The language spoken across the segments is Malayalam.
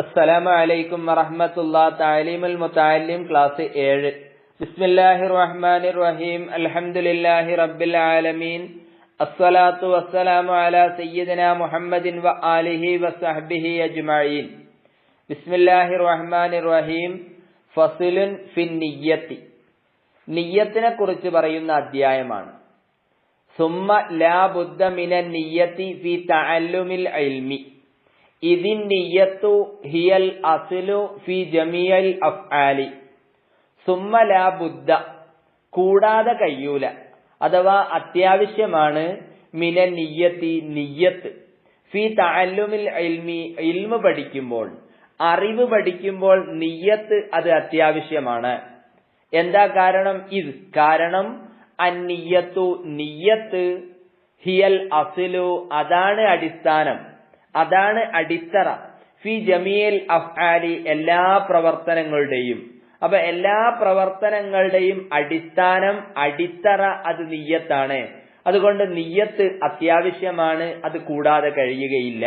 അസ്സലാമു അലൈക്കും വറഹ്മത്തുള്ളാഹി തഅലീമുൽ മുതഅല്ലിം ക്ലാസ് 7. ബിസ്മില്ലാഹിർ റഹ്മാനിർ റഹീം. അൽഹംദുലില്ലാഹി റബ്ബിൽ ആലമീൻ. അസ്സലാത്തു വസ്സലാമു അലാ സയ്യിദിനാ മുഹമ്മദിൻ വ ആലിഹി വസഹ്ബിഹി അജ്മഈൻ. ബിസ്മില്ലാഹിർ റഹ്മാനിർ റഹീം. ഫസ്ലുൻ ഫിൻ നിയ്യത്തി. നിയ്യത്തിനെ കുറിച്ച് പറയുന്ന അധ്യായമാണ്. സുമ്മ ലാ ബുദ്ദ മിനൻ നിയ്യത്തി ഫി തഅല്ലുമിൽ ഇൽമി. ഇതിൻ നിയ്യത്തു ഹിയൽ അസ്ലു ഫി ജമീഇൽ അഫ്ആലി. സുമ്മ ലാ ബുദ്ദ, കൂടാതെ കഴിയൂല അഥവാ അത്യാവശ്യമാണ്, മിനൻ നിയ്യത്തി, നിയ്യത്ത്, ഫി തഅല്ലുമിൽ ഇൽമി, ഇൽമു പഠിക്കുമ്പോൾ, അറിവ് പഠിക്കുമ്പോൾ നിയ്യത്ത് അത് അത്യാവശ്യമാണ്. എന്താ കാരണം? കാരണം അന്നിയ്യത്തു, നിയ്യത്ത്, ഹിയൽ അസ്ലു, അതാണ് അടിസ്ഥാനം, അതാണ് അടിത്തറ, ഫി ജമീൽ അഫ്ആലി, എല്ലാ പ്രവർത്തനങ്ങളുടെയും. അപ്പൊ എല്ലാ പ്രവർത്തനങ്ങളുടെയും അടിസ്ഥാനം, അടിത്തറ അത് നിയ്യത്താണ്. അതുകൊണ്ട് നിയ്യത്ത് അത്യാവശ്യമാണ്, അത് കൂടാതെ കഴിയുകയില്ല.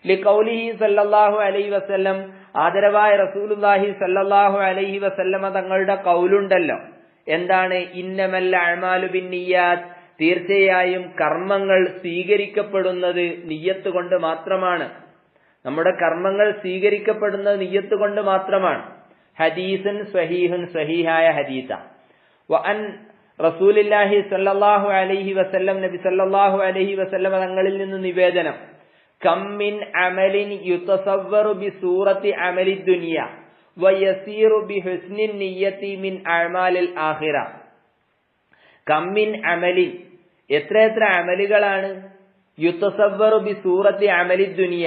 ലിഖൗലിഹി സല്ലല്ലാഹു അലൈഹി വസല്ലം, ആദരവായ റസൂലുള്ളാഹി സല്ലല്ലാഹു അലൈഹി വസല്ലമ തങ്ങളുടെ ഖൗലുണ്ടല്ലോ, എന്താണ്? ഇന്നമൽ അഅ്മാലു ബിന്നിയ്യാത്ത്, തീർച്ചയായും കർമ്മങ്ങൾ സ്വീകരിക്കപ്പെടുന്നത് നിയ്യത്ത് കൊണ്ട് മാത്രമാണ്. നമ്മുടെ കർമ്മങ്ങൾ സ്വീകരിക്കപ്പെടുന്നത് നിയ്യത്ത് കൊണ്ട് മാത്രമാണ്. ഹദീസുൻ സ്വഹീഹുൻ, സ്വഹീഹായ ഹദീസ. വഅൻ റസൂലുള്ളാഹി സ്വല്ലല്ലാഹു അലൈഹി വസല്ലം, നബി സ്വല്ലല്ലാഹു അലൈഹി വസല്ലം തങ്ങളിൽ നിന്ന് നിവേദനം, കം മിൻ അമലിൻ യുതസവ്വറു ബിസൂറത്തി അമലി ദുനിയ വയസീറു ബിഹുസ്നിൻ നിയ്യത്തി മിൻ അഅ്മാലിൽ ആഖിറ. കമ്മിൻ അമലിൻ, എത്ര അമലുകളാണ്, യുതസവ്വറു ബിസൂറത്തി അമലി ദുനിയ,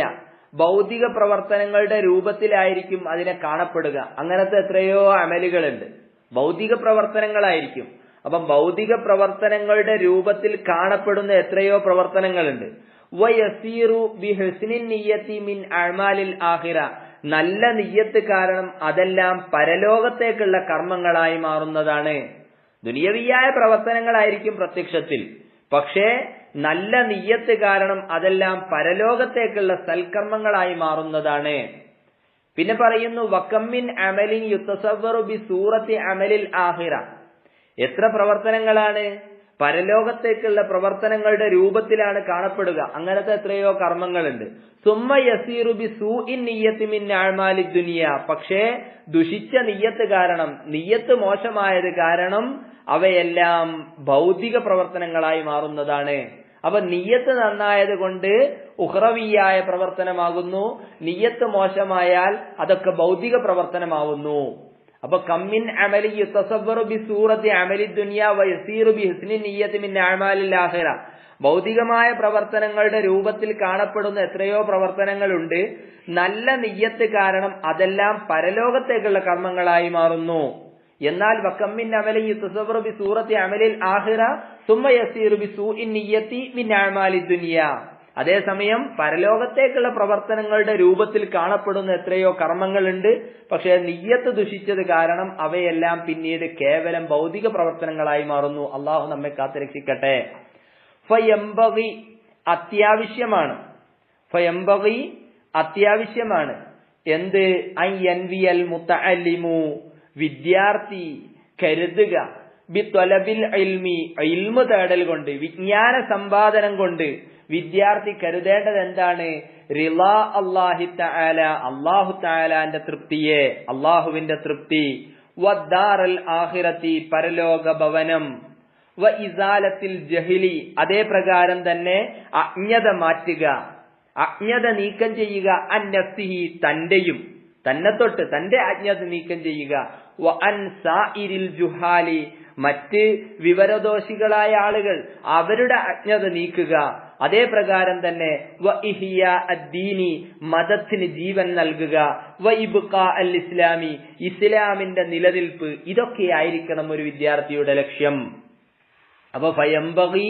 ഭൗതിക പ്രവർത്തനങ്ങളുടെ രൂപത്തിലായിരിക്കും അതിനെ കാണപ്പെടുക. അങ്ങനത്തെ എത്രയോ അമലുകളുണ്ട്, ഭൗതിക പ്രവർത്തനങ്ങളായിരിക്കും. അപ്പം ഭൗതിക പ്രവർത്തനങ്ങളുടെ രൂപത്തിൽ കാണപ്പെടുന്ന എത്രയോ പ്രവർത്തനങ്ങളുണ്ട്. വയസീറു ബിഹുസ്നിൻ നിയ്യത്തി മിൻ അഅ്മാലിൽ ആഖിറ, നല്ല നിയ്യത്ത് കാരണം അതെല്ലാം പരലോകത്തേക്കുള്ള കർമ്മങ്ങളായി മാറുന്നതാണ്. ദുനിയവിയായ പ്രവർത്തനങ്ങളായിരിക്കും പ്രത്യക്ഷത്തിൽ, പക്ഷേ നല്ല നിയ്യത്ത് കാരണം അതെല്ലാം പരലോകത്തേക്കുള്ള സൽക്കർമ്മങ്ങളായി മാറുന്നതാണ്. പിന്നെ പറയുന്നു, വകമ്മിൻ അമലിൻ യുതസവ്വറു ബിസൂറത്തി അമലിൽ ആഖിറ, എത്ര പ്രവർത്തനങ്ങളാണ് പരലോകത്തേക്കുള്ള പ്രവർത്തനങ്ങളുടെ രൂപത്തിലാണ് കാണപ്പെടുക. അങ്ങനത്തെ എത്രയോ കർമ്മങ്ങളുണ്ട്. സുമ്മ യസീറു ബിസൂഇൻ നിയ്യത്തി മിൻ അഅ്മാലി ദുനിയ, പക്ഷേ ദുഷിച്ച നിയ്യത്ത് കാരണം, നിയ്യത്ത് മോശമായത് കാരണം അവയെല്ലാം ഭൗതിക പ്രവർത്തനങ്ങളായി മാറുന്നതാണ്. അപ്പൊ നിയ്യത്ത് നന്നായത് കൊണ്ട് ഉഖ്റവിയായ പ്രവർത്തനമാകുന്നു, നിയ്യത്ത് മോശമായാൽ അതൊക്കെ ഭൗതിക പ്രവർത്തനമാവുന്നു. അപ്പൊ കമ്മിൻ അമലി യുതസവ്വറു ബിസൂറത്തി അമലി ദുനിയ വയസീറു ബിഹുസ്നി നിയ്യത്തി മിൻ അഅ്മാലിൽ ആഖിറ, ഭൗതികമായ പ്രവർത്തനങ്ങളുടെ രൂപത്തിൽ കാണപ്പെടുന്ന എത്രയോ പ്രവർത്തനങ്ങളുണ്ട്, നല്ല നിയ്യത്ത് കാരണം അതെല്ലാം പരലോകത്തേക്കുള്ള കർമ്മങ്ങളായി മാറുന്നു. എന്നാൽ വകമ്മിൻ അമലി യുതസവ്വറു ബിസൂറത്തി അമലിൽ ആഖിറ സുമ്മ യസീറു ബിസൂഇൻ നിയ്യത്തി മിൻ അഅ്മാലി ദുനിയ, അതേസമയം പരലോകത്തേക്കുള്ള പ്രവർത്തനങ്ങളുടെ രൂപത്തിൽ കാണപ്പെടുന്ന എത്രയോ കർമ്മങ്ങളുണ്ട്, പക്ഷെ നിയ്യത്ത് ദുഷിച്ചത് കാരണം അവയെല്ലാം പിന്നീട് കേവലം ഭൗതിക പ്രവർത്തനങ്ങളായി മാറുന്നു. അള്ളാഹു നമ്മെ കാത്തുരക്ഷിക്കട്ടെ. ഫയംബഗി, അത്യാവശ്യമാണ്, ഫയംബഗി, അത്യാവശ്യമാണ്, എന്ത്? അൻ യൻവിയൽ മുതഅല്ലിമു, വിദ്യാർത്ഥി കരുതുക, ബി ത്വലബിൽ ഇൽമി, ഇൽമു തേടൽ കൊണ്ട്, വിജ്ഞാന സമ്പാദനം കൊണ്ട് വിദ്യാർത്ഥി കരുതേണ്ടത് എന്താണ്? റിളാ അല്ലാഹി തആല, അല്ലാഹു തആലാന്റെ തൃപ്തിയെ, അല്ലാഹുവിന്റെ തൃപ്തി, വദ്ദാറൽ ആഖിറതി, പരലോക ഭവനം, വ ഇസാലത്തിൽ ജഹ്ലി, അതേ പ്രകാരം തന്നെ അജ്ഞത മാറ്റുക, അജ്ഞത നീക്കം ചെയ്യുക, അൻ നഫ്സിഹി, തന്റെയും, തന്നെ തൊട്ട് തന്റെ അജ്ഞത നീക്കം ചെയ്യുക, വ അൻ സാഇരിൽ ജുഹാലി, മറ്റ് വിവരദോഷികളായ ആളുകൾ അവരുടെ അജ്ഞത നീക്കുക, അതേ പ്രകാരം തന്നെ വ ഇഹ്യാ അദ്ദീനി, മതത്തിന് ജീവൻ നൽകുക, വ ഇബ്ഖാ അൽ ഇസ്ലാമി, ഇസ്ലാമിന്റെ നിലനിൽപ്പ്, ഇതൊക്കെയായിരിക്കണം ഒരു വിദ്യാർത്ഥിയുടെ ലക്ഷ്യം. അപ്പൊ ഫയംബഗി,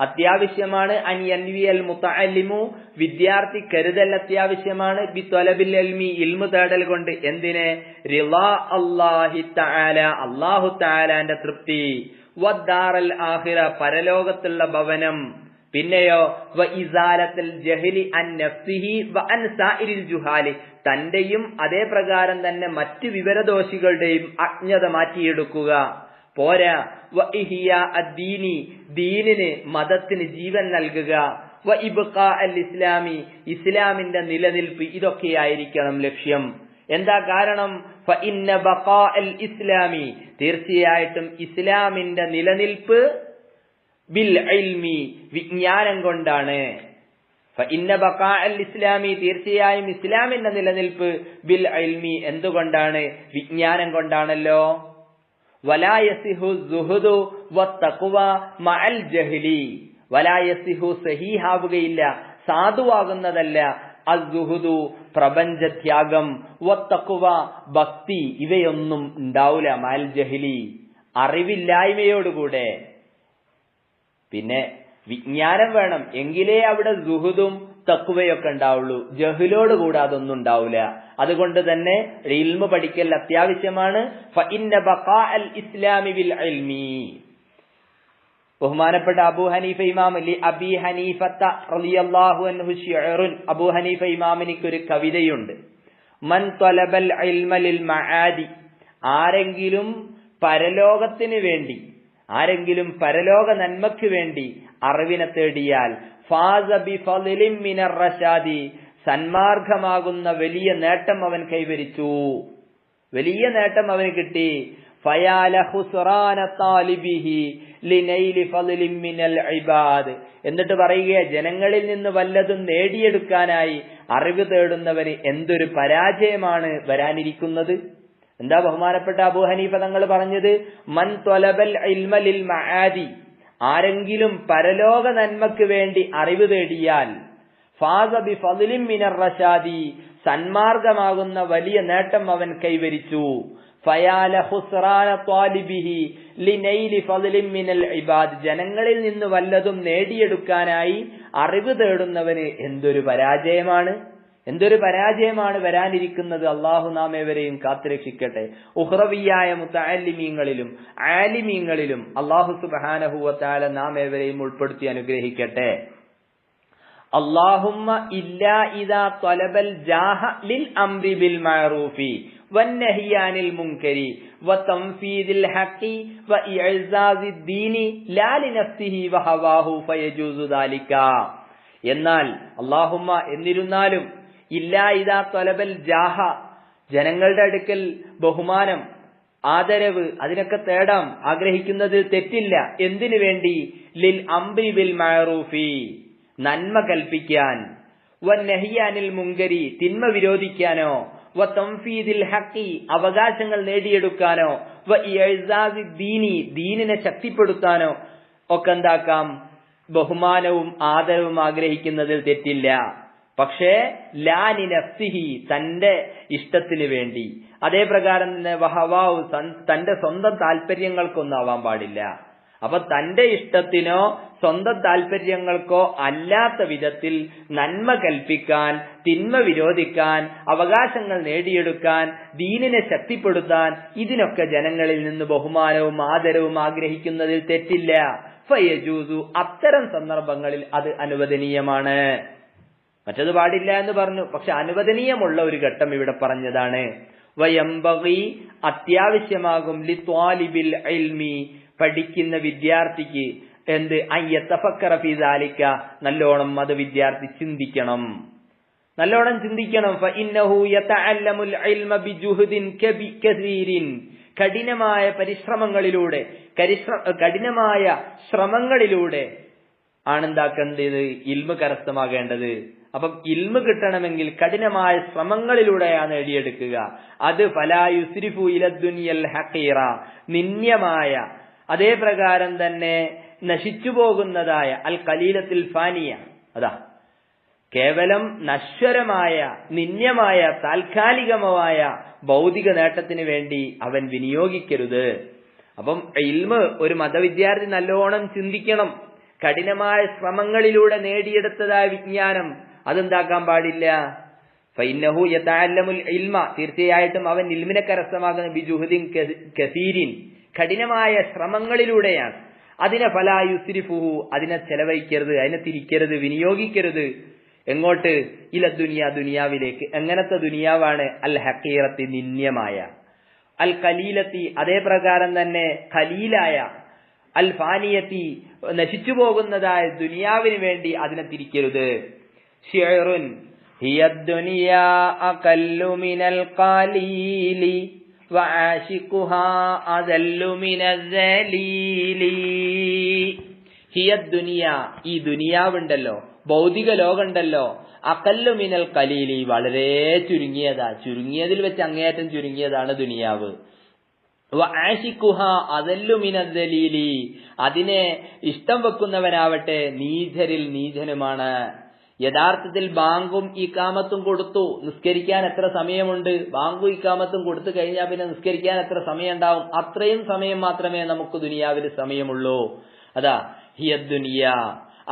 അത്യാവശ്യമാണ്, അൻ യൻവിയൽ മുതഅല്ലിമു, വിദ്യാർത്ഥി കരുതൽ അത്യാവശ്യമാണ്, ബി ത്വലബിൽ ഇൽമി, ഇൽമു തേടൽ കൊണ്ട്, എന്തിനെ? റിളാ അല്ലാഹി തആല, അല്ലാഹു തആലാന്റെ തൃപ്തി, വദ്ദാറൽ ആഖിറ, പരലോകത്തുള്ള ഭവനം, പിന്നെയോ വ ഇസാലത്തുൽ ജഹ്ലി അൻ നഫ്സിഹി വ അൻ സാഇരിൽ ജുഹാലി, തന്റെയും അതേ പ്രകാരം തന്നെ മറ്റു വിവരദോഷികളുടെയും അജ്ഞത മാറ്റിയെടുക്കുക. പോരാ, വ ഇഹ്യാ അദ്ദീനി, ദീനിന് മതത്തിന് ജീവൻ നൽകുക. വ ഇബ്ഖാ അൽ ഇസ്ലാമി, ഇസ്ലാമിന്റെ നിലനിൽപ്പ്. ഇതൊക്കെയായിരിക്കണം ലക്ഷ്യം. എന്താ കാരണം? ഫ ഇന്ന ബഖാ അൽ ഇസ്ലാമി, തീർച്ചയായിട്ടും ഇസ്ലാമിന്റെ നിലനിൽപ്പ് ബിൽ ഇൽമി, വിജ്ഞാനം കൊണ്ടാണ്. ഫ ഇന്ന ബഖാ അൽ ഇസ്ലാമി, തീർച്ചയായും ഇസ്ലാമിന്റെ നിലനിൽപ്പ് ബിൽ ഇൽമി, എന്തുകൊണ്ടാണ്? വിജ്ഞാനം കൊണ്ടാണല്ലോ. വലാ യസിഹു സുഹുദു വത്തഖ്വ മഅൽ ജഹ്ലി, വലാ യസിഹു, സഹീഹാവുകയില്ല, സാധുവാകുന്നതല്ല, അസ്സുഹുദു, പ്രപഞ്ചത്യാഗം, വത്തഖ്വ, ഭക്തി, ഇവയൊന്നും ഉണ്ടാവില്ല മഅൽ ജഹ്ലി, അറിവില്ലായ്മയോടുകൂടെ. പിന്നെ വിജ്ഞാനം വേണം, എങ്കിലേ അവിടെ സുഹുദും തഖ്വയൊക്കെ ഉണ്ടാവുള്ളൂ. ജഹ്ലോട് കൂടെ അതൊന്നും ഉണ്ടാവില്ല. അതുകൊണ്ട് തന്നെ ഇൽമു പഠിക്കൽ അത്യാവശ്യമാണ്. ഫഇന്ന ബഖാഅൽ ഇസ്ലാമി ബിൽ ഇൽമി. ബഹുമാനപ്പെട്ട അബൂ ഹനീഫ ഇമാം അബീ ഹനീഫത്ത റളിയല്ലാഹു അൻഹു ശിഅറുൻ, അബൂ ഹനീഫ ഇമാമിനിക്ക് ഒരു കവിതയുണ്ട്. മൻ ത്വലബൽ ഇൽമ ലിൽ മആദി, ആരെങ്കിലും പരലോകത്തിന് വേണ്ടി, ആരെങ്കിലും പരലോക നന്മയ്ക്ക് വേണ്ടി അറിവിനെ തേടിയാൽ, ഫാസ ബിഫളിൻ മിനർ റശാദി, സന്മാർഗമാകുന്ന വലിയ നേട്ടം അവൻ കൈവരിച്ചു, വലിയ നേട്ടം അവന് കിട്ടി. ഫയാല ഖുസ്റാന താലിബിഹി ലിനൈലി ഫളിൻ മിനൽ ഇബാദ്, എന്നിട്ട് പറയുക, ജനങ്ങളിൽ നിന്ന് വല്ലതും നേടിയെടുക്കാനായി അറിവ് തേടുന്നവന് എന്തൊരു പരാജയമാണ് വരാനിരിക്കുന്നത്. എന്താ ബഹുമാനപ്പെട്ട അബൂ ഹനീഫ തങ്ങൾ പറഞ്ഞത്? മൻ ത്വലബൽ ഇൽമ ലിൽ മആദി, ആരെങ്കിലും പരലോക നന്മക്ക് വേണ്ടി അറിവ് തേടിയാൽ, ഫാസ ബിഫളിൻ മിനർ റശാദി, സന്മാർഗമാകുന്ന വലിയ നേട്ടം അവൻ കൈവരിച്ചു. ഫയാല ഖുസ്റാന ത്വാലിബിഹി ലിനൈലി ഫളിൻ മിനൽ ഇബാദ്, ജനങ്ങളിൽ നിന്ന് വല്ലതും നേടിയെടുക്കാനായി അറിവ് തേടുന്നവന് എന്തൊരു പരാജയമാണ്, എന്തൊരു പരാജയമാണ് വരാനിരിക്കുന്നത്. അള്ളാഹു നാം ഏവരെയും കാത്തുരക്ഷിക്കട്ടെ. ഉഖ്റവിയായ മുതഅല്ലിമീങ്ങളിലും ആലിമീങ്ങളിലും അള്ളാഹു സുബ്ഹാനഹു വ തആല നാം ഏവരെയും ഉൾപ്പെടുത്തി അനുഗ്രഹിക്കട്ടെ. അല്ലാഹുമ്മ ഇല്ലാ ഇദാ ത്വലബൽ ജാഹ ലിൽ അംരി ബിൽ മഅറൂഫി വന്നഹ്യി അനിൽ മുൻകരി വതൻഫീദിൽ ഹഖി വഇഅസാസിദ് ദീനി ലാ ലിനഫ്സിഹി വഹവാഹു ഫയജൂസു ദാലിക. എന്നാൽ അല്ലാഹുമ്മ, എന്നിരുന്നാലും, ഇല്ലാ ഇദാ ത്വലബൽ ജാഹ, ജനങ്ങളുടെ അടുക്കൽ ബഹുമാനം, ആദരവ്, അതിനൊക്കെ തേടാം, ആഗ്രഹിക്കുന്നതിൽ തെറ്റില്ല. എന്തിനു വേണ്ടി? ലിൽ അംരി ബിൽ മഅറൂഫി, നന്മ കൽപ്പിക്കാൻ, വന്നഹ്യി അനിൽ മുൻകരി, തിന്മ വിരോധിക്കാനോ, വതൻഫീദിൽ ഹഖി, അവകാശങ്ങൾ നേടിയെടുക്കാനോ, വഇഅസാസിദ് ദീനി, ദീനിനെ ശക്തിപ്പെടുത്താനോ ഒക്കെ എന്താക്കാം? ബഹുമാനവും ആദരവും ആഗ്രഹിക്കുന്നതിൽ തെറ്റില്ല. പക്ഷേ ലാനി നഫ്സിഹി, തന്റെ ഇഷ്ടത്തിന് വേണ്ടി, അതേ പ്രകാരം തന്നെ വഹവാഹു, തന്റെ സ്വന്തം താല്പര്യങ്ങൾക്കൊന്നും ആവാൻ പാടില്ല. അപ്പൊ തന്റെ ഇഷ്ടത്തിനോ സ്വന്തം താല്പര്യങ്ങൾക്കോ അല്ലാത്ത വിധത്തിൽ നന്മ കൽപ്പിക്കാൻ, തിന്മ വിരോധിക്കാൻ, അവകാശങ്ങൾ നേടിയെടുക്കാൻ, ദീനിനെ ശക്തിപ്പെടുത്താൻ, ഇതിനൊക്കെ ജനങ്ങളിൽ നിന്ന് ബഹുമാനവും ആദരവും ആഗ്രഹിക്കുന്നതിൽ തെറ്റില്ല. ഫയജൂസു, അത്തരം സന്ദർഭങ്ങളിൽ അത് അനുവദനീയമാണ്. മറ്റത് പാടില്ല എന്ന് പറഞ്ഞു, പക്ഷെ അനുവദനീയമുള്ള ഒരു ഘട്ടം ഇവിടെ പറഞ്ഞതാണ്. വയംബഗി, അത്യാവശ്യമാകും, ലിത്വാലിബിൽ ഇൽമി, പഠിക്കുന്ന വിദ്യാർത്ഥിക്ക് എന്ത്? അയ്യതഫക്കറ ഫീ ദാലിക, നല്ലോണം അത് വിദ്യാർത്ഥി ചിന്തിക്കണം, നല്ലോണം ചിന്തിക്കണം. ഫഇന്നഹു യതഅല്ലമുൽ ഇൽമ ബിജുഹദിൻ കസീരിൻ, കഠിനമായ പരിശ്രമങ്ങളിലൂടെ, കഠിനമായ ശ്രമങ്ങളിലൂടെ ആണ് എന്താക്കേണ്ടത്? ഇൽമ് കരസ്ഥമാകേണ്ടത്. അപ്പം ഇൽമ് കിട്ടണമെങ്കിൽ കഠിനമായ ശ്രമങ്ങളിലൂടെയാണ് നേടിയെടുക്കുക. അത് ഫലാ യുസ്രിഫു ഇലദ്ദുനിയൽ ഹഖീറ, നിന്ദ്യമായ, അതേ പ്രകാരം തന്നെ നശിച്ചു പോകുന്നതായ, അൽ ഖലീലത്തിൽ ഫാനിയ, അതാ കേവലം നശ്വരമായ, നിന്ദ്യമായ, താൽക്കാലികമായ ഭൗതിക നേട്ടത്തിന് വേണ്ടി അവൻ വിനിയോഗിക്കരുത്. അപ്പം ഇൽമ് ഒരു മതവിദ്യാർത്ഥി നല്ലോണം ചിന്തിക്കണം. കഠിനമായ ശ്രമങ്ങളിലൂടെ നേടിയെടുത്തതായ വിജ്ഞാനം അതെന്താക്കാൻ പാടില്ല. ഫഇന്നഹു യതഅല്ലമുൽ ഇൽമ, തീർച്ചയായിട്ടും അവൻ ഇൽമിനെ കരസ്ഥമാകുന്ന ബിജുഹദിൻ കസീരിൻ, കഠിനമായ ശ്രമങ്ങളിലൂടെയാണ്. അതിനെ ഫലാ യുസ്രിഫുഹു, അതിനെ ചെലവഴിക്കരുത്, അതിനെ തിരിക്കരുത്, വിനിയോഗിക്കരുത്. എങ്ങോട്ട്? ഇല ദുനിയ, ദുനിയാവിലേക്ക്. എങ്ങനത്തെ ദുനിയാവാണ്? അൽ ഹഖീറത്തി, നിന്ദ്യമായ, അൽ ഖലീലത്തി, അതേ പ്രകാരം തന്നെ ഖലീലായ, അൽ ഫാനിയത്തി, നശിച്ചു പോകുന്നതായ ദുനിയാവിന് വേണ്ടി അതിനെ തിരിക്കരുത്. ശിഅറുൻ ഹിയ ദുനിയാ അഖല്ലു മിനൽ ഖലീലി വആശിഖുഹാ അദല്ലു മിനൽ ദലീലി. ഹിയ ദുനിയാ, ഈ ദുനിയാവുണ്ടല്ലോ, ഭൗതിക ലോകമുണ്ടല്ലോ, അഖല്ലു മിനൽ ഖലീലി, വളരെ ചുരുങ്ങിയതാ, ചുരുങ്ങിയതിൽ വെച്ച് അങ്ങേയറ്റം ചുരുങ്ങിയതാണ് ദുനിയാവ്. വആശിഖുഹാ അദല്ലു മിനൽ ദലീലി, അതിനെ ഇഷ്ടം വെക്കുന്നവനാവട്ടെ നീചരിൽ നീചനുമാണ്. യഥാർത്ഥത്തിൽ ബാങ്കും ഇഖാമത്തും കൊടുത്തു, നിസ്കരിക്കാൻ എത്ര സമയമുണ്ട്? ബാങ്കും ഇഖാമത്തും കൊടുത്തു കഴിഞ്ഞാൽ പിന്നെ നിസ്കരിക്കാൻ എത്ര സമയം ഉണ്ടാവും? അത്രയും സമയം മാത്രമേ നമുക്ക് ദുനിയാവിൽ സമയമുള്ളൂ. അതാ ഹിയ ദുനിയാ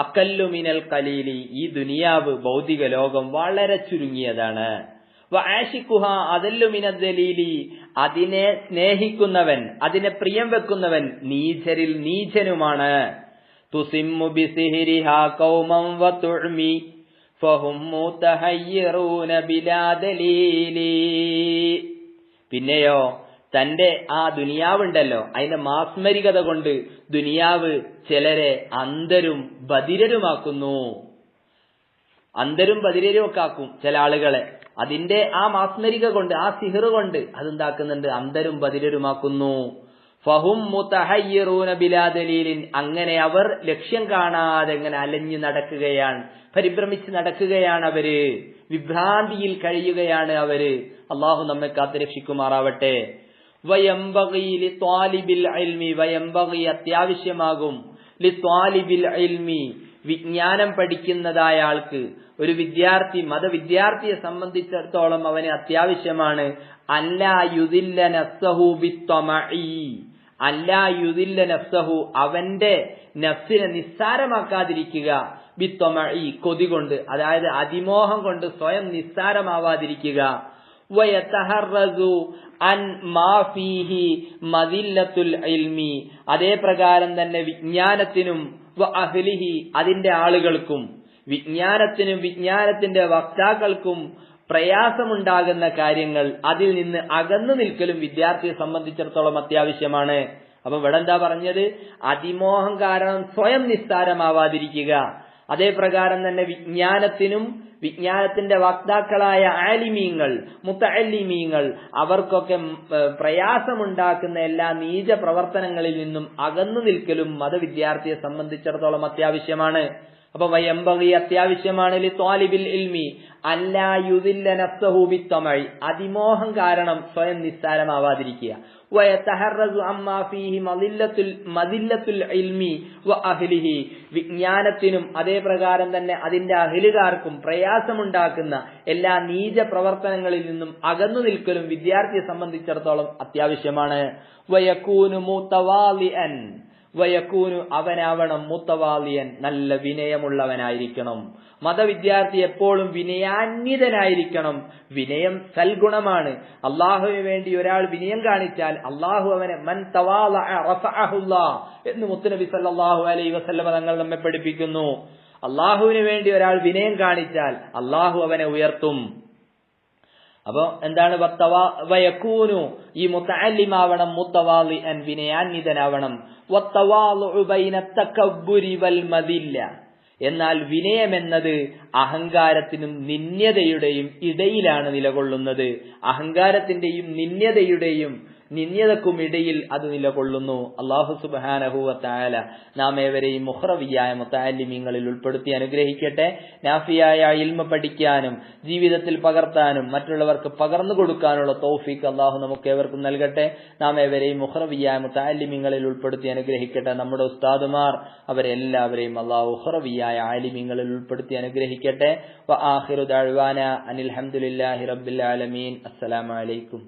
അഖല്ലു മിനൽ ഖലീലി, ഈ ദുനിയാവ്, ഭൗതിക ലോകം വളരെ ചുരുങ്ങിയതാണ്. വആശിഖുഹാ അദല്ലു മിനൽ ദലീലി, അതിനെ സ്നേഹിക്കുന്നവൻ, അതിനെ പ്രിയം വെക്കുന്നവൻ നീചരിൽ നീചനുമാണ്. തുസിമ്മു ബിസിഹ്രിഹാ ഖൗമൻ വതുഅ്മി ഫഹും മുതഹയ്യിറൂന ബിലാ ദലീലി. പിന്നെയോ തന്റെ ആ ദുനിയാവുണ്ടല്ലോ, അതിന്റെ മാസ്മരികത കൊണ്ട് ദുനിയാവ് ചിലരെ അന്ധരും ബധിരരുമാക്കുന്നു. അന്ധരും ബധിരരും ഒക്കെ ആക്കും ചില ആളുകളെ. അതിന്റെ ആ മാസ്മരിക കൊണ്ട്, ആ സിഹ്റ് കൊണ്ട് അതെന്താക്കുന്നുണ്ട്? അന്ധരും ബധിരരുമാക്കുന്നു. ഫഹും മുതഹയ്യിറൂന ബിലാ ദലീലിൻ, അങ്ങനെ അവർ ലക്ഷ്യം കാണാതെ ഇങ്ങനെ അലഞ്ഞു നടക്കുകയാണ്, പരിഭ്രമിച്ച് നടക്കുകയാണ് അവര്, വിഭ്രാന്തിയിൽ കഴിയുകയാണ് അവര്. അള്ളാഹു നമ്മെ കാത്തുരക്ഷിക്കുമാറാവട്ടെ. വയംബഗി ലിത്വാലിബിൽ ഇൽമി, വയംബഗി അത്യാവശ്യമാകും, ലിത്വാലിബിൽ ഇൽമി വിജ്ഞാനം പഠിക്കുന്നതായ ആൾക്ക്, ഒരു വിദ്യാർത്ഥി, മതവിദ്യാർത്ഥിയെ സംബന്ധിച്ചിടത്തോളം അവന് അത്യാവശ്യമാണ് അല്ലാ യുദില്ല നഫ്സഹു ബിത്വമഇ, അല്ലാ യുദില്ല നഫ്സഹു, അവന്റെ നഫ്സിനെ നിസ്സാരമാക്കാതിരിക്കുക, ബിത്വമഇ കൊതി കൊണ്ട്, അതായത് അതിമോഹം കൊണ്ട് സ്വയം നിസ്സാരമാവാതിരിക്കുക. വയതഹറസു അൻ മാ ഫീഹി മദില്ലത്തുൽ ഇൽമി, അതേ പ്രകാരം തന്നെ വിജ്ഞാനത്തിനും വ അഹ്ലിഹി, അതിന്റെ ആളുകൾക്കും, വിജ്ഞാനത്തിനും വിജ്ഞാനത്തിന്റെ വക്താക്കൾക്കും പ്രയാസമുണ്ടാകുന്ന കാര്യങ്ങൾ, അതിൽ നിന്ന് അകന്നു നിൽക്കലും വിദ്യാർത്ഥിയെ സംബന്ധിച്ചിടത്തോളം അത്യാവശ്യമാണ്. അപ്പൊ ഇവിടെ എന്താ പറഞ്ഞത്? അതിമോഹം കാരണം സ്വയം നിസ്സാരമാവാതിരിക്കുക. അതേ പ്രകാരം തന്നെ വിജ്ഞാനത്തിനും വിജ്ഞാനത്തിന്റെ വക്താക്കളായ ആലിമീങ്ങൾ, മുതഅല്ലിമീങ്ങൾ, അവർക്കൊക്കെ പ്രയാസമുണ്ടാക്കുന്ന എല്ലാ നീച പ്രവർത്തനങ്ങളിൽ നിന്നും അകന്നു നിൽക്കലും മതവിദ്യാർത്ഥിയെ സംബന്ധിച്ചിടത്തോളം അത്യാവശ്യമാണ്. അപ്പൊ വയംബഗി അത്യാവശ്യമാണ് ലിത്വാലിബിൽ ഇൽമി അല്ലാ യുദില്ല നഫ്സഹു ബിത്വമഇ, അതിമോഹം കാരണം സ്വയം നിസ്സാരമാവാതിരിക്കുക. വയതഹറസു അമ്മാ ഫീഹി മദില്ലത്തുൽ ഇൽമി വ അഹ്ലിഹി, വിജ്ഞാനത്തിനും അതേ പ്രകാരം തന്നെ അതിന്റെ അഹ്ലുകാർക്കും പ്രയാസമുണ്ടാക്കുന്ന എല്ലാ നീച പ്രവർത്തനങ്ങളിൽ നിന്നും അകന്നു നിൽക്കലും വിദ്യാർത്ഥിയെ സംബന്ധിച്ചിടത്തോളം അത്യാവശ്യമാണ്. വയകൂനു മുതവാലിഅൻ, വയകൂനു അവനാവണം മുതവാലിയൻ, നല്ല വിനയമുള്ളവനായിരിക്കണം. മതവിദ്യാർത്ഥി എപ്പോഴും വിനയാന്വിതനായിരിക്കണം. വിനയം സൽഗുണമാണ്. അള്ളാഹുവിന് വേണ്ടി ഒരാൾ വിനയം കാണിച്ചാൽ അള്ളാഹു അവനെ മൻ തവാലഅ റഫഅഹുല്ലാഹ് എന്ന് മുത്തുനബി സല്ലല്ലാഹു അലൈഹി വസല്ലമ തങ്ങൾ നമ്മെ പഠിപ്പിക്കുന്നു. അള്ളാഹുവിന് വേണ്ടി ഒരാൾ വിനയം കാണിച്ചാൽ അള്ളാഹു അവനെ ഉയർത്തും. അപ്പൊ എന്താണ്? വയകൂനു, ഈ മുതഅല്ലിമാവണം മുതവാലിഅൻ, വിനയാന്വിതനാവണം. വത്തവാലുഉ ബൈന തകബ്ബുരി വൽ മദില്ല, എന്നാൽ വിനയമെന്നത് അഹങ്കാരത്തിനും നിന്ദ്യതയുടെയും ഇടയിലാണ് നിലകൊള്ളുന്നത്. അഹങ്കാരത്തിന്റെയും നിന്ദ്യതക്കും ഇടയിൽ അത് നിലകൊള്ളുന്നു. അല്ലാഹു സുബ്ഹാനഹു വ തആല നാം ഏവരെയും മുഖ്റവിയായ മുതഅല്ലിമീങ്ങളിൽ ഉൾപ്പെടുത്തി അനുഗ്രഹിക്കട്ടെ. നാഫിയായ ഇൽമ പഠിക്കാനും ജീവിതത്തിൽ പകർത്താനും മറ്റുള്ളവർക്ക് പകർന്നു കൊടുക്കാനുള്ള തൗഫീഖ് അല്ലാഹു നമുക്ക് ഏവർക്കും നൽകട്ടെ. നാം ഏവരെയും മുഖ്റവിയായ മുതഅല്ലിമീങ്ങളിൽ ഉൾപ്പെടുത്തി അനുഗ്രഹിക്കട്ടെ. നമ്മുടെ ഉസ്താദുമാർ അവരെല്ലാവരെയും അല്ലാഹു മുഖ്റവിയായ ആലിമീങ്ങളിൽ ഉൾപ്പെടുത്തി അനുഗ്രഹിക്കട്ടെ. വ ആഖിറു ദഅ്വാനാ അനിൽ ഹംദുലില്ലാഹി റബ്ബിൽ ആലമീൻ. അസ്സലാമു അലൈക്കും.